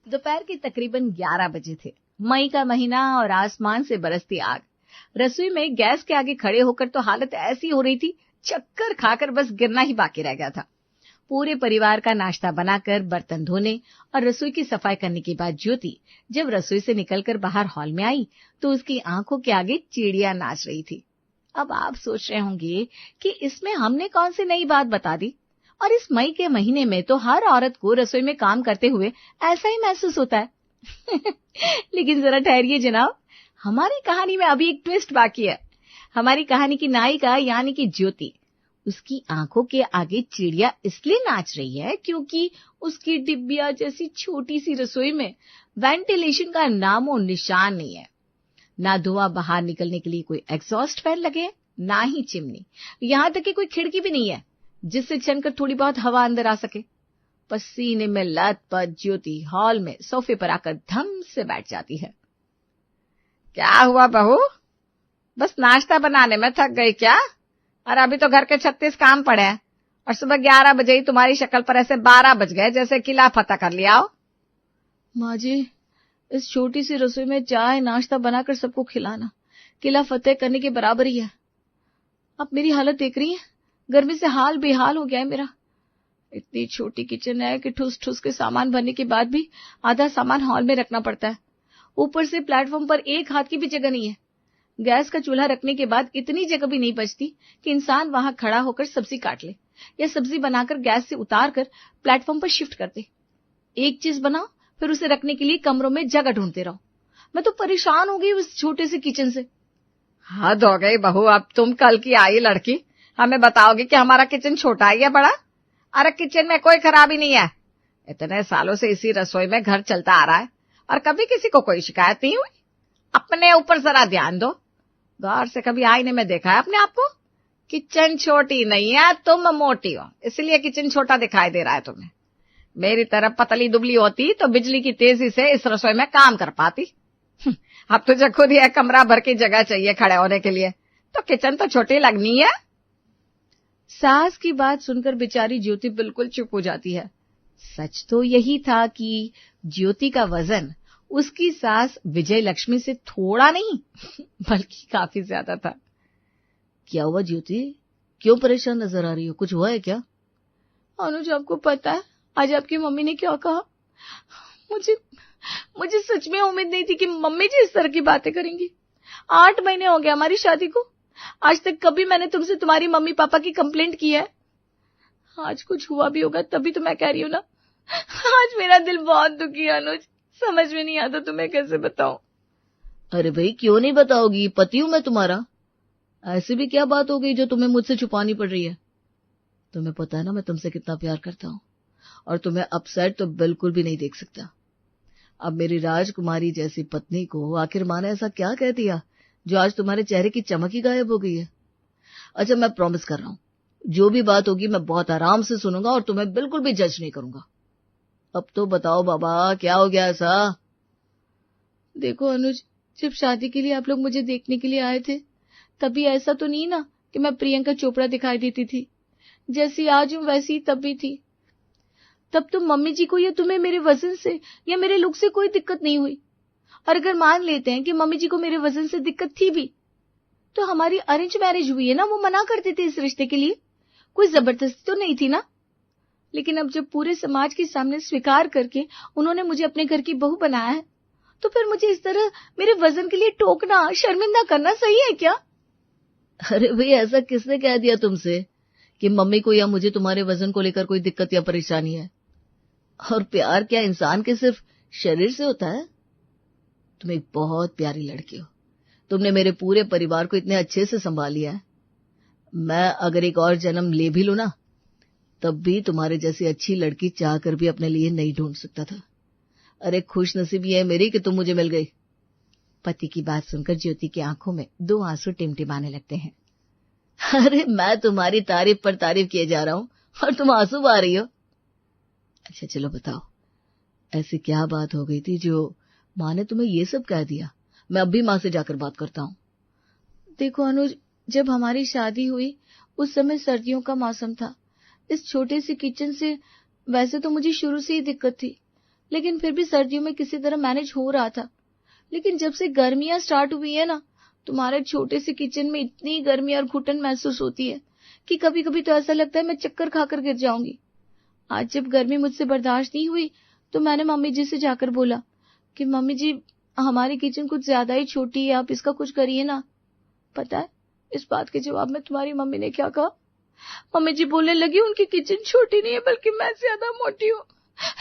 दोपहर के तकरीबन 11 बजे थे। मई का महीना और आसमान से बरसती आग। रसोई में गैस के आगे खड़े होकर तो हालत ऐसी हो रही थी, चक्कर खाकर बस गिरना ही बाकी रह गया था। पूरे परिवार का नाश्ता बनाकर बर्तन धोने और रसोई की सफाई करने के बाद ज्योति जब रसोई से निकलकर बाहर हॉल में आई तो उसकी आंखों के आगे चिड़िया नाच रही थी। अब आप सोच रहे होंगे कि इसमें हमने कौन सी नई बात बता दी, और इस मई के महीने में तो हर औरत को रसोई में काम करते हुए ऐसा ही महसूस होता है। लेकिन जरा ठहरिए जनाब, हमारी कहानी में अभी एक ट्विस्ट बाकी है। हमारी कहानी की नायिका यानी कि ज्योति, उसकी आंखों के आगे चिड़िया इसलिए नाच रही है क्योंकि उसकी डिब्बिया जैसी छोटी सी रसोई में वेंटिलेशन का नामो निशान नहीं है। ना धुआं बाहर निकलने के लिए कोई एग्जॉस्ट फैन लगे हैं, ना ही चिमनी, यहाँ तक कि कोई खिड़की भी नहीं है जिससे छनकर थोड़ी बहुत हवा अंदर आ सके। पसीने में लथपथ ज्योति हॉल में सोफे पर आकर धम से बैठ जाती है। क्या हुआ बहू, बस नाश्ता बनाने में थक गई क्या? और अभी तो घर के 36 काम पड़े हैं और सुबह 11 बजे ही तुम्हारी शक्ल पर ऐसे 12 बज गए जैसे किला फतह कर लिया हो। माँ जी, इस छोटी सी रसोई में चाय नाश्ता बनाकर सबको खिलाना किला फतेह करने के बराबर ही है। आप मेरी हालत देख रही हैं, गर्मी से हाल बेहाल हो गया है मेरा। इतनी छोटी किचन है कि ठुस ठुस के सामान भरने के बाद भी आधा सामान हॉल में रखना पड़ता है। ऊपर से प्लेटफॉर्म पर एक हाथ की भी जगह नहीं है। गैस का चूल्हा रखने के बाद इतनी जगह भी नहीं बचती कि इंसान वहां खड़ा होकर सब्जी काट ले या सब्जी बनाकर गैस से उतार कर प्लेटफॉर्म पर शिफ्ट कर दे। एक चीज बनाओ फिर उसे रखने के लिए कमरों में जगह ढूंढते रहो। मैं तो परेशान हो गई उस छोटे से किचन से। हद हो गई बहू, अब तुम कल की आई लड़की हमें बताओगे कि हमारा किचन छोटा है या बड़ा? अरे किचन में कोई खराबी नहीं है, इतने सालों से इसी रसोई में घर चलता आ रहा है और कभी किसी को कोई शिकायत नहीं हुई। अपने ऊपर जरा ध्यान दो, गौर से कभी आईने में देखा है अपने आप को? किचन छोटी नहीं है, तुम मोटी हो इसलिए किचन छोटा दिखाई दे रहा है तुम्हें। मेरी तरफ पतली दुबली होती तो बिजली की तेजी से इस रसोई में काम कर पाती। अब तुझे खुद ही एक कमरा भर की जगह चाहिए खड़े होने के लिए, तो किचन तो छोटी लगनी है। सास की बात सुनकर बेचारी ज्योति बिल्कुल चुप हो जाती है। सच तो यही था कि ज्योति का वजन उसकी सास विजय लक्ष्मी से थोड़ा नहीं बल्कि काफी ज्यादा था। क्या हुआ ज्योति, क्यों परेशान नजर आ रही हो? कुछ हुआ है क्या? अनुज, आपको पता है आज आपकी मम्मी ने क्या कहा? मुझे सच में उम्मीद नहीं थी कि मम्मी जी इस तरह की बातें करेंगी। 8 महीने हो गए हमारी शादी को, आज तक कभी मैंने तुमसे तुम्हारी मम्मी पापा की कंप्लेंट की है? आज कुछ हुआ भी होगा तभी तो मैं कह रही हूँ ना। आज मेरा दिल बहुत दुखी है अनुज, समझ में नहीं आता तुम्हें कैसे बताऊं। अरे भाई क्यों नहीं बताओगी, पति हूं मैं तुम्हारा। ऐसी भी क्या बात हो गई जो तुम्हें मुझसे छुपानी पड़ रही है? तुम्हें पता है ना मैं तुमसे कितना प्यार करता हूँ और तुम्हें अपसेट तो बिल्कुल भी नहीं देख सकता। अब मेरी राजकुमारी जैसी पत्नी को आखिर माँ ने ऐसा क्या कह दिया जो आज तुम्हारे चेहरे की चमक ही गायब हो गई है? अच्छा मैं प्रॉमिस कर रहा हूँ, जो भी बात होगी मैं बहुत आराम से सुनूंगा और तुम्हें बिल्कुल भी जज नहीं करूंगा। अब तो बताओ बाबा, क्या हो गया ऐसा? देखो अनुज, जब शादी के लिए आप लोग मुझे देखने के लिए आए थे तभी ऐसा तो नहीं ना कि मैं प्रियंका चोपड़ा दिखाई देती थी। जैसी आज हूं वैसी तब भी थी। तब तो मम्मी जी को या तुम्हें मेरे वजन से या मेरे लुक से कोई दिक्कत नहीं हुई। और अगर मान लेते हैं कि मम्मी जी को मेरे वजन से दिक्कत थी भी, तो हमारी अरेंज मैरिज हुई है ना, वो मना करते थे इस रिश्ते के लिए, कोई जबरदस्ती तो नहीं थी ना। लेकिन अब जब पूरे समाज के सामने स्वीकार करके उन्होंने मुझे अपने घर की बहू बनाया है, तो फिर मुझे इस तरह मेरे वजन के लिए टोकना, शर्मिंदा करना सही है क्या? अरे भाई, ऐसा किसने कह दिया तुमसे कि मम्मी को या मुझे तुम्हारे वजन को लेकर कोई दिक्कत या परेशानी है? और प्यार क्या इंसान के सिर्फ शरीर से होता है? तुम एक बहुत प्यारी लड़की हो, तुमने मेरे पूरे परिवार को इतने अच्छे से संभाल लिया है। मैं अगर एक और जन्म ले भी लूं ना, तब भी तुम्हारे जैसी अच्छी लड़की चाहकर भी अपने लिए नहीं ढूंढ सकता था। अरे खुशनसीबी है मेरी कि तुम मुझे मिल गई। पति की बात सुनकर ज्योति की आंखों में 2 आंसू टिमटिमाने लगते हैं। अरे मैं तुम्हारी तारीफ पर तारीफ किए जा रहा हूं और तुम आंसू बहा रही हो। अच्छा चलो बताओ, ऐसी क्या बात हो गई थी जो माँ ने तुम्हें ये सब कह दिया? मैं अब भी माँ से जाकर बात करता हूँ। देखो अनुज, जब हमारी शादी हुई उस समय सर्दियों का मौसम था। इस छोटे से किचन से वैसे तो मुझे शुरू से ही दिक्कत थी, लेकिन फिर भी सर्दियों में किसी तरह मैनेज हो रहा था। लेकिन जब से गर्मियां स्टार्ट हुई है ना, तुम्हारे छोटे से किचन में इतनी गर्मी और घुटन महसूस होती है कि कभी कभी तो ऐसा लगता है मैं चक्कर खाकर गिर जाऊंगी। आज जब गर्मी मुझसे बर्दाश्त नहीं हुई तो मैंने मम्मी जी से जाकर बोला कि मम्मी जी, हमारी किचन कुछ ज्यादा ही छोटी है, आप इसका कुछ करिए ना। पता है इस बात के जवाब में तुम्हारी मम्मी ने क्या कहा? मम्मी जी बोलने लगी, उनकी किचन छोटी नहीं है बल्कि मैं ज्यादा मोटी हूँ,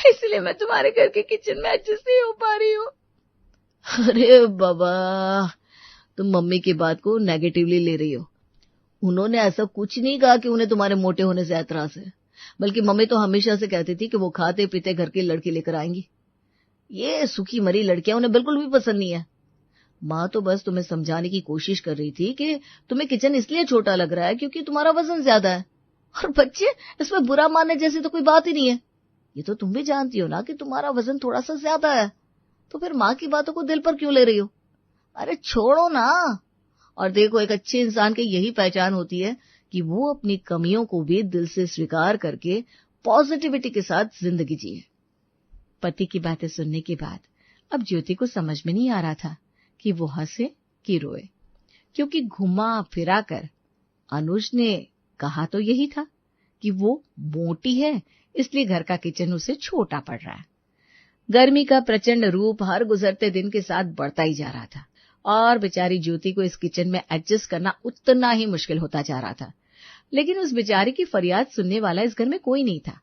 इसलिए मैं तुम्हारे घर के किचन में एडजस्ट नहीं हो पा रही हूँ। अरे बाबा, तुम मम्मी की बात को नेगेटिवली ले रही हो। उन्होंने ऐसा कुछ नहीं कहा कि उन्हें तुम्हारे मोटे होने से ऐतराज है, बल्कि मम्मी तो हमेशा से कहती थी कि वो खाते पीते घर की लड़की लेकर आएंगी। ये सूखी मरी लड़कियां उन्हें बिल्कुल भी पसंद नहीं है। माँ तो बस तुम्हें समझाने की कोशिश कर रही थी कि तुम्हें किचन इसलिए छोटा लग रहा है क्योंकि तुम्हारा वजन ज्यादा है। और बच्चे, इसमें बुरा मानने जैसी तो कोई बात ही नहीं है। ये तो तुम भी जानती हो ना कि तुम्हारा वजन थोड़ा सा ज्यादा है, तो फिर माँ की बातों को दिल पर क्यों ले रही हो? अरे छोड़ो ना। और देखो, एक अच्छे इंसान की यही पहचान होती है कि वो अपनी कमियों को भी दिल से स्वीकार करके पॉजिटिविटी के साथ जिंदगी जिए। पति की बातें सुनने के बाद अब ज्योति को समझ में नहीं आ रहा था कि वो हंसे कि रोए, क्योंकि घुमा फिरा कर अनुज ने कहा तो यही था कि वो मोटी है, इसलिए घर का किचन उसे छोटा पड़ रहा है। गर्मी का प्रचंड रूप हर गुजरते दिन के साथ बढ़ता ही जा रहा था और बेचारी ज्योति को इस किचन में एडजस्ट करना उतना ही मुश्किल होता जा रहा था। लेकिन उस बेचारी की फरियाद सुनने वाला इस घर में कोई नहीं था।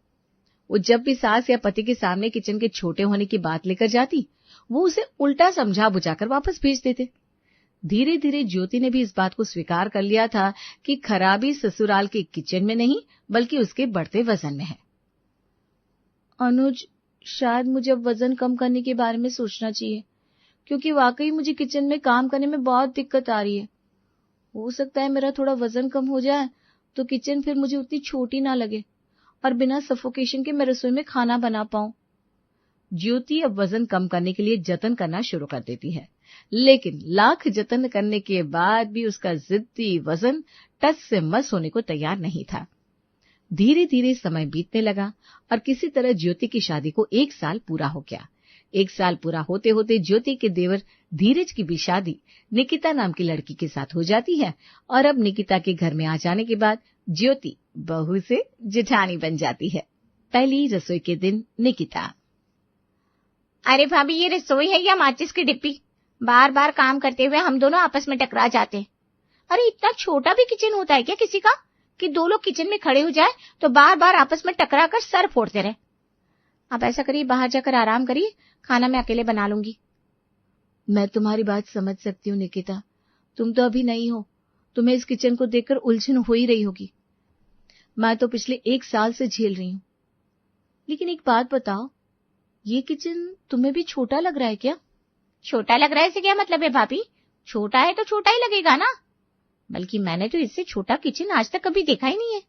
वो जब भी सास या पति के सामने किचन के छोटे होने की बात लेकर जाती, वो उसे उल्टा समझा बुझाकर वापस भेज देते। धीरे धीरे ज्योति ने भी इस बात को स्वीकार कर लिया था कि खराबी ससुराल के किचन में नहीं बल्कि उसके बढ़ते वजन में है। अनुज, शायद मुझे अब वजन कम करने के बारे में सोचना चाहिए, क्योंकि वाकई मुझे किचन में काम करने में बहुत दिक्कत आ रही है। हो सकता है मेरा थोड़ा वजन कम हो जाए तो किचन फिर मुझे उतनी छोटी ना लगे और बिना सफोकेशन के मैं रसोई में खाना बना पाऊं। ज्योति अब वजन कम करने के लिए जतन करना शुरू कर देती है, लेकिन लाख जतन करने के बाद भी उसका जिद्दी वजन टस से मस होने को तैयार नहीं था। धीरे धीरे समय बीतने लगा और किसी तरह ज्योति की शादी को 1 साल पूरा हो गया। 1 साल पूरा होते होते ज्योति के देवर धीरज की भी शादी निकिता नाम की लड़की के साथ हो जाती है और अब निकिता के घर में आ जाने के बाद ज्योति बहू से जेठानी बन जाती है। पहली रसोई के दिन निकिता, अरे भाभी, ये रसोई है या माचिस की डिब्बी? बार बार काम करते हुए हम दोनों आपस में टकरा जाते हैं। अरे इतना छोटा भी किचन होता है क्या किसी का कि 2 लोग किचन में खड़े हो जाए तो बार बार आपस में टकरा कर सर फोड़ते रहे। अब ऐसा करिए, बाहर जाकर आराम करिए, खाना मैं अकेले बना लूंगी। मैं तुम्हारी बात समझ सकती हूँ निकिता, तुम तो अभी नहीं हो, तुम्हें इस किचन को देखकर उलझन हो ही रही होगी। मैं तो पिछले 1 साल से झेल रही हूँ। लेकिन एक बात बताओ, ये किचन तुम्हें भी छोटा लग रहा है क्या? छोटा लग रहा है से क्या मतलब है भाभी? छोटा है तो छोटा ही लगेगा ना। बल्कि मैंने तो इससे छोटा किचन आज तक कभी देखा ही नहीं है।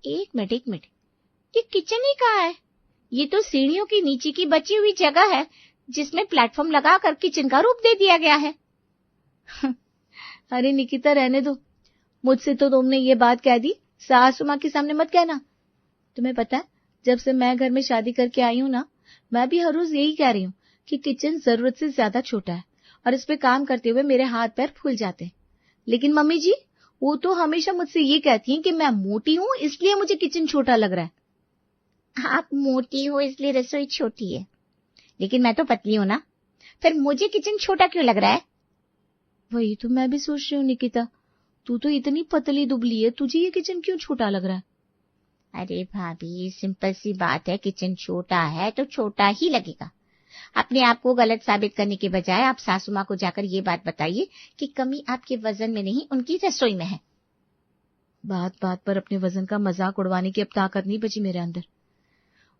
एक मिनट, ये किचन ही कहाँ है? ये तो सीढ़ियों की नीचे की बची हुई जगह है जिसमें प्लेटफॉर्म लगाकर किचन का रूप दे दिया गया है। अरे निकिता, रहने दो। मुझसे तो तुमने ये बात कह दी, सासू माँ के सामने मत कहना। तुम्हें पता है, जब से मैं घर में शादी करके आई हूँ ना, मैं भी हर रोज यही कह रही हूँ कि किचन जरूरत से ज्यादा छोटा है और इस पे काम करते हुए मेरे हाथ पैर फूल जाते हैं। लेकिन मम्मी जी, वो तो हमेशा मुझसे ये कहती हैं कि मैं मोटी हूँ इसलिए मुझे किचन छोटा लग रहा है। आप मोटी हो इसलिए रसोई छोटी है, लेकिन मैं तो पतली हूं ना, फिर मुझे किचन छोटा क्यों लग रहा है? वही तो मैं भी सोच रही हूँ निकिता, तू तो इतनी पतली दुबली है, तुझे ये किचन क्यों छोटा लग रहा है? अरे भाभी, सिंपल सी बात है, किचन छोटा है तो छोटा ही लगेगा। अपने आप को गलत साबित करने के बजाय आप सासू माँ को जाकर ये बात बताइए कि कमी आपके वजन में नहीं, उनकी रसोई में है। बात बात पर अपने वजन का मजाक उड़वाने की अब ताकत नहीं बची मेरे अंदर।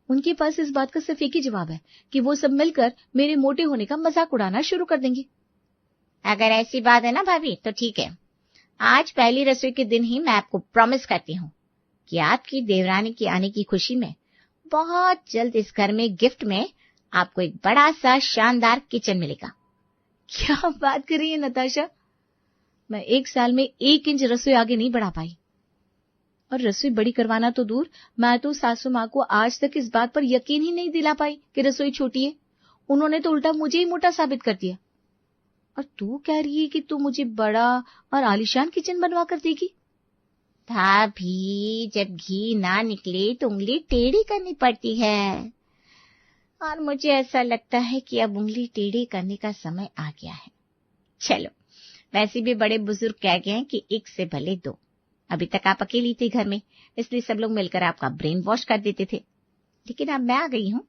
उनके पास इस बात का सिर्फ एक ही जवाब है कि वो सब मिलकर मेरे मोटे होने का मजाक उड़ाना शुरू कर देंगे। अगर ऐसी बात है ना भाभी तो ठीक है, आज पहली रसोई के दिन ही मैं आपको प्रॉमिस करती हूँ कि आपकी देवरानी के आने की खुशी में बहुत जल्द इस घर में गिफ्ट में आपको एक बड़ा सा शानदार किचन मिलेगा। क्या बात कर रही है नताशा? मैं 1 साल में 1 इंच रसोई आगे नहीं बढ़ा पाई। और रसोई बड़ी करवाना तो दूर, मैं तो सासू माँ को आज तक इस बात पर यकीन ही नहीं दिला पाई कि रसोई छोटी है। उन्होंने तो उल्टा मुझे ही मोटा साबित कर दिया। और तू कह रही है कि तू मुझे बड़ा और आलीशान किचन बनवा कर देगी। भाभी, जब घी ना निकले तो उंगली टेढ़ी करनी पड़ती है, और मुझे ऐसा लगता है कि अब उंगली टेढ़ी करने का समय आ गया है। चलो, वैसे भी बड़े बुजुर्ग कह गए हैं कि एक से भले दो। अभी तक आप अकेली थी घर में, इसलिए सब लोग मिलकर आपका ब्रेन वॉश कर देते थे, लेकिन अब मैं आ गई हूँ।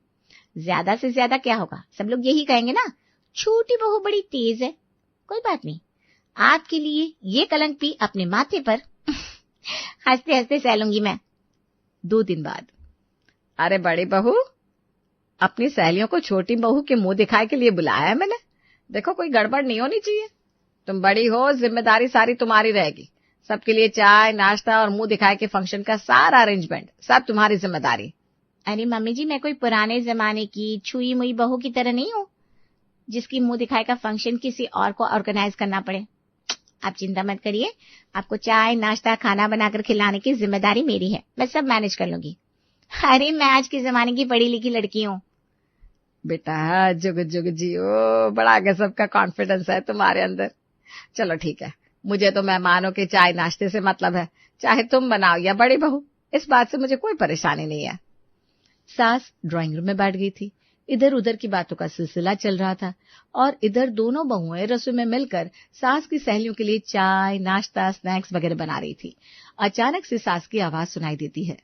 ज्यादा से ज्यादा क्या होगा, सब लोग यही कहेंगे ना, छोटी बहू बड़ी तेज है। कोई बात नहीं, आपके लिए ये कलंक भी अपने माथे पर हंसते हंसते सह लूंगी मैं। 2 दिन बाद। अरे बड़ी बहू, अपनी सहेलियों को छोटी बहू के मुंह दिखाए के लिए बुलाया है मैंने। देखो, कोई गड़बड़ नहीं होनी चाहिए। तुम बड़ी हो, जिम्मेदारी सारी तुम्हारी रहेगी। सबके लिए चाय, नाश्ता और मुंह दिखाए के फंक्शन का सारा अरेंजमेंट सब तुम्हारी जिम्मेदारी। अरे मम्मी जी, मैं कोई पुराने जमाने की छुई मुई बहू की तरह नहीं हूँ जिसकी मुंह दिखाए का फंक्शन किसी और को ऑर्गेनाइज करना पड़े। आप चिंता मत करिए, आपको चाय, नाश्ता, खाना बनाकर खिलाने की जिम्मेदारी मेरी है। मैं सब मैनेज कर लूंगी। अरे मैं आज के जमाने की पढ़ी लिखी लड़की हूँ। बेटा जुग जुग जियो, बड़ा गजब का कॉन्फिडेंस है तुम्हारे अंदर। चलो ठीक है, मुझे तो मेहमानों के चाय नाश्ते से मतलब है, चाहे तुम बनाओ या बड़ी बहू, इस बात से मुझे कोई परेशानी नहीं है। सास ड्राइंग रूम में बैठ गई थी। इधर उधर की बातों का सिलसिला चल रहा था और इधर दोनों बहुएं रसोई में मिलकर सास की सहेलियों के लिए चाय, नाश्ता, स्नैक्स वगैरह बना रही थी। अचानक से सास की आवाज सुनाई देती है।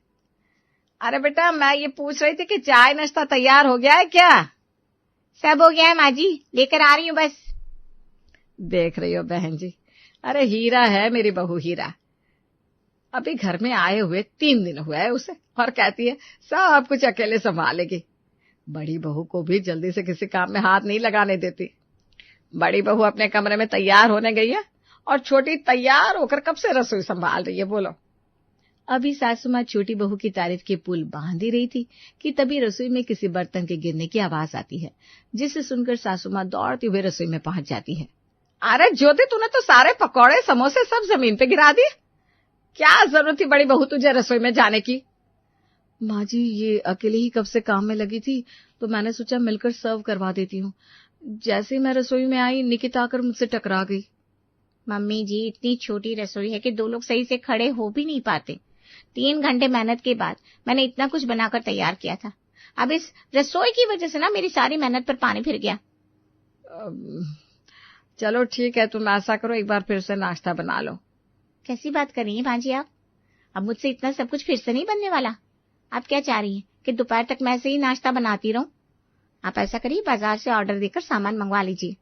अरे बेटा, मैं ये पूछ रही थी कि चाय नाश्ता तैयार हो गया है क्या? सब हो गया है माँ जी, लेकर आ रही हूँ बस। देख रही हो बहन जी, अरे हीरा है मेरी बहू, हीरा। अभी घर में आए हुए 3 दिन हुए है उसे, और कहती है सब कुछ अकेले संभालेगी। बड़ी बहू को भी जल्दी से किसी काम में हाथ नहीं लगाने देती। बड़ी बहू अपने कमरे में तैयार होने गई है और छोटी तैयार होकर कब से रसोई संभाल रही है, बोलो। अभी सासू माँ छोटी बहू की तारीफ के पुल बांध ही रही थी कि तभी रसोई में किसी बर्तन के गिरने की आवाज आती है, जिसे सुनकर सासू माँ दौड़ते हुए रसोई में पहुंच जाती है। अरे ज्योति, तूने तो सारे पकौड़े समोसे सब जमीन पे गिरा दिए। क्या जरूरत थी बड़ी बहू तुझे रसोई में जाने की? माँ जी, ये अकेले ही कब से काम में लगी थी, तो मैंने सोचा मिलकर सर्व करवा देती हूँ। जैसे ही मैं रसोई में आई, निकिता आकर मुझसे टकरा गई। मम्मी जी, इतनी छोटी रसोई है कि 2 लोग सही से खड़े हो भी नहीं पाते। 3 घंटे मेहनत के बाद मैंने इतना कुछ बनाकर तैयार किया था। अब इस रसोई की वजह से ना मेरी सारी मेहनत पर पानी फिर गया। चलो ठीक है, तुम ऐसा करो, एक बार फिर से नाश्ता बना लो। कैसी बात कर रही हैं भांजी आप? अब मुझसे इतना सब कुछ फिर से नहीं बनने वाला। आप क्या चाह रही हैं कि दोपहर तक मैं ऐसे ही नाश्ता बनाती रहूं? आप ऐसा करिए, बाजार से ऑर्डर देकर सामान मंगवा लीजिए।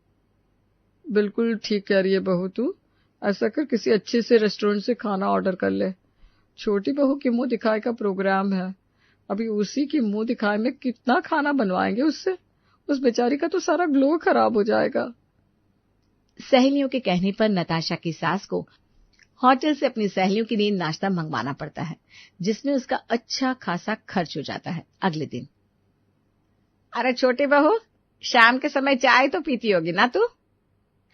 बिल्कुल ठीक कह रही है बहू तू। ऐसा कर, किसी अच्छे से रेस्टोरेंट से खाना ऑर्डर कर ले। छोटी बहू की मुंह दिखाए का प्रोग्राम है, अभी उसी की मुंह दिखाए में कितना खाना बनवाएंगे उससे। उस बेचारी का तो सारा ग्लो खराब हो जाएगा। सहेलियों के कहने पर नताशा की सास को होटल से अपनी सहेलियों के लिए नाश्ता मंगवाना पड़ता है, जिसमें उसका अच्छा खासा खर्च हो जाता है। अगले दिन। अरे छोटी बहू, शाम के समय चाय तो पीती होगी ना तू?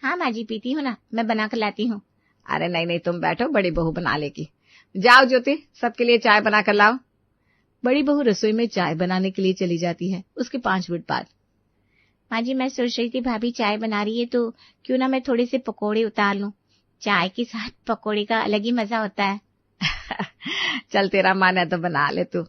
हाँ माँ जी, पीती हूँ ना, मैं बना कर लाती हूँ। अरे नहीं नहीं, तुम बैठो, बड़ी बहू बना लेगी। जाओ ज्योति, सबके लिए चाय बना कर लाओ। बड़ी बहू रसोई में चाय बनाने के लिए चली जाती है। उसके 5 मिनट बाद। माँ जी, मैं सोच रही थी भाभी चाय बना रही है तो क्यों ना मैं थोड़े से पकौड़े उतार लूं। चाय के साथ पकौड़े का अलग ही मजा होता है। चल तेरा मन है तो बना ले तू।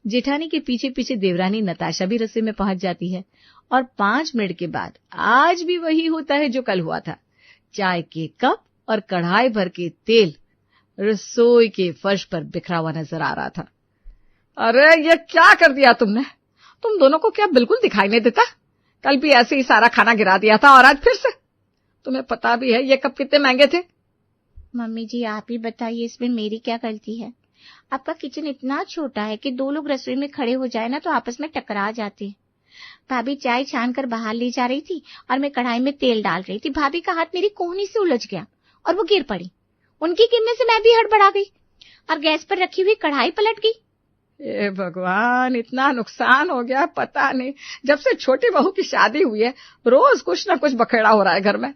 जेठानी के पीछे पीछे देवरानी नताशा भी रसोई में पहुंच जाती है और 5 मिनट के बाद आज भी वही होता है जो कल हुआ था। चाय के कप और कढ़ाई भर के तेल रसोई के फर्श पर बिखरा हुआ नजर आ रहा था। अरे ये क्या कर दिया तुमने? तुम दोनों को क्या बिल्कुल दिखाई नहीं देता? कल भी ऐसे ही सारा खाना गिरा दिया था और आज फिर से। तुम्हें पता भी है ये कप कितने महंगे थे? मम्मी जी, आप ही बताइए, इसमें मेरी क्या गलती है? आपका किचन इतना छोटा है कि 2 लोग रसोई में खड़े हो जाए ना तो आपस में टकरा जाते हैं। भाभी चाय छान कर बाहर ले जा रही थी और मैं कढ़ाई में तेल डाल रही थी। भाभी का हाथ मेरी कोहनी से उलझ गया और वो गिर पड़ी। उनकी गिरने से मैं भी हड़बड़ा गई और गैस पर रखी हुई कढ़ाई पलट गई। ए भगवान, इतना नुकसान हो गया, पता नहीं। जब से छोटी बहू की शादी हुई है रोज कुछ ना कुछ बखेड़ा हो रहा है घर में।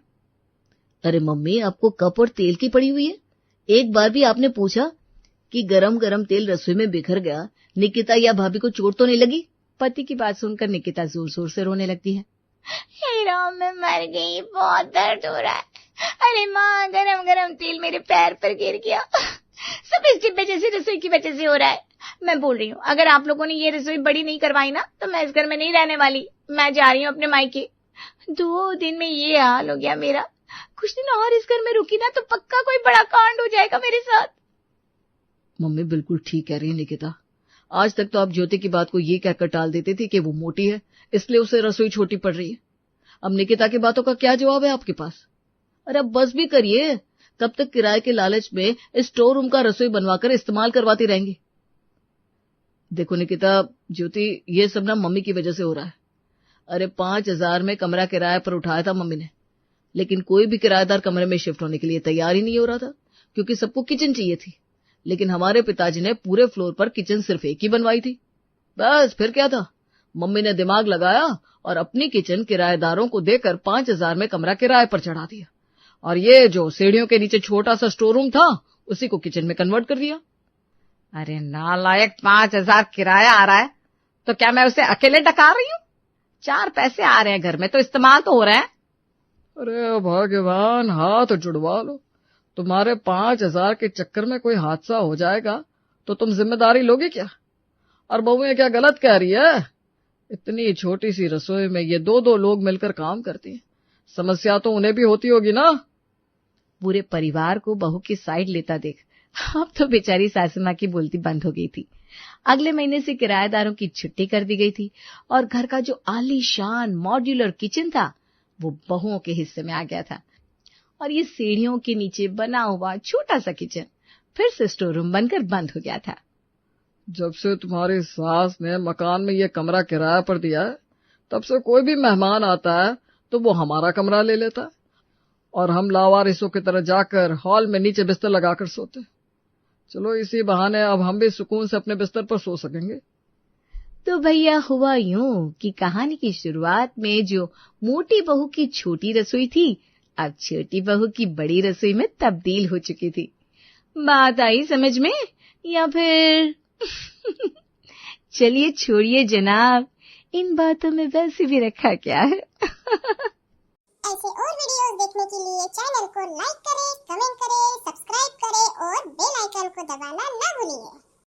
अरे मम्मी, आपको कप और तेल की पड़ी हुई है, एक बार भी आपने पूछा कि गरम गरम तेल रसोई में बिखर गया, निकिता या भाभी को चोट तो नहीं लगी? पति की बात सुनकर निकिता जोर जोर से रोने लगती है। हे राम, मैं मर गई, बहुत दर्द हो रहा है। अरे माँ, गरम गरम तेल मेरे पैर पर गिर गया। सब इस डिब्बे जैसी रसोई की वजह से हो रहा है। मैं बोल रही हूँ, अगर आप लोगों ने ये रसोई बड़ी नहीं करवाई ना, तो मैं इस घर में नहीं रहने वाली। मैं जा रही हूँ अपने मायके। 2 दिन में ये हाल हो गया मेरा। कुछ दिन और इस घर में रुकी ना तो पक्का कोई बड़ा कांड हो जाएगा मेरे साथ। मम्मी बिल्कुल ठीक कह रही है निकिता। आज तक तो आप ज्योति की बात को ये कहकर टाल देती थी कि वो मोटी है, इसलिए उसे रसोई छोटी पड़ रही है। अब निकिता की बातों का क्या जवाब है आपके पास? अरे अब बस भी करिए, कब तक किराए के लालच में स्टोर रूम का रसोई बनवाकर इस्तेमाल करवाती रहेंगी? देखो निकिता, ज्योति, ये सब ना मम्मी की वजह से हो रहा है। अरे 5,000 में कमरा किराए पर उठाया था मम्मी ने, लेकिन कोई भी किराएदार कमरे में शिफ्ट होने के लिए तैयार ही नहीं हो रहा था, क्योंकि सबको किचन चाहिए थी। लेकिन हमारे पिताजी ने पूरे फ्लोर पर किचन सिर्फ एक ही बनवाई थी। बस फिर क्या था, मम्मी ने दिमाग लगाया और अपनी किचन किराएदारों को देकर 5,000 में कमरा किराए पर चढ़ा दिया, और ये जो सीढ़ियों के नीचे छोटा सा स्टोर रूम था, उसी को किचन में कन्वर्ट कर दिया। अरे नालायक, 5,000 किराया आ रहा है तो क्या मैं उसे अकेले डका रही हूँ? 4 पैसे आ रहे हैं घर में तो इस्तेमाल तो हो रहे हैं। अरे भगवान, हाथ जुड़वा लो। तुम्हारे 5,000 के चक्कर में कोई हादसा हो जाएगा तो तुम जिम्मेदारी लोगे क्या? और बहू ये क्या गलत कह रही है? इतनी छोटी सी रसोई में ये 2-2 लोग मिलकर काम करती हैं, समस्या तो उन्हें भी होती होगी ना। पूरे परिवार को बहू की साइड लेता देख अब तो बेचारी सासू माँ की बोलती बंद हो गई थी। अगले महीने से किराएदारों की छुट्टी कर दी गई थी और घर का जो आलीशान मॉड्यूलर किचन था वो बहुओं के हिस्से में आ गया था। और ये सीढ़ियों के नीचे बना हुआ छोटा सा किचन फिर से स्टोर रूम बनकर बंद हो गया था। जब से तुम्हारी सास ने मकान में ये कमरा किराया पर दिया है, तब से कोई भी मेहमान आता है तो वो हमारा कमरा ले लेता है और हम लावारिसों की तरह जाकर हॉल में नीचे बिस्तर लगाकर सोते। चलो इसी बहाने अब हम भी सुकून से अपने बिस्तर पर सो सकेंगे। तो भैया हुआ यूं कि कहानी की शुरुआत में जो मोटी बहू की छोटी रसोई थी, अब छोटी बहू की बड़ी रसोई में तब्दील हो चुकी थी। बात आई समझ में या फिर चलिए छोड़िए जनाब, इन बातों में वैसे भी रखा क्या है। ऐसे और वीडियोस देखने के लिए चैनल को लाइक करें, कमेंट करें, सब्सक्राइब करें और बेल आइकन को दबाना ना भूलिए।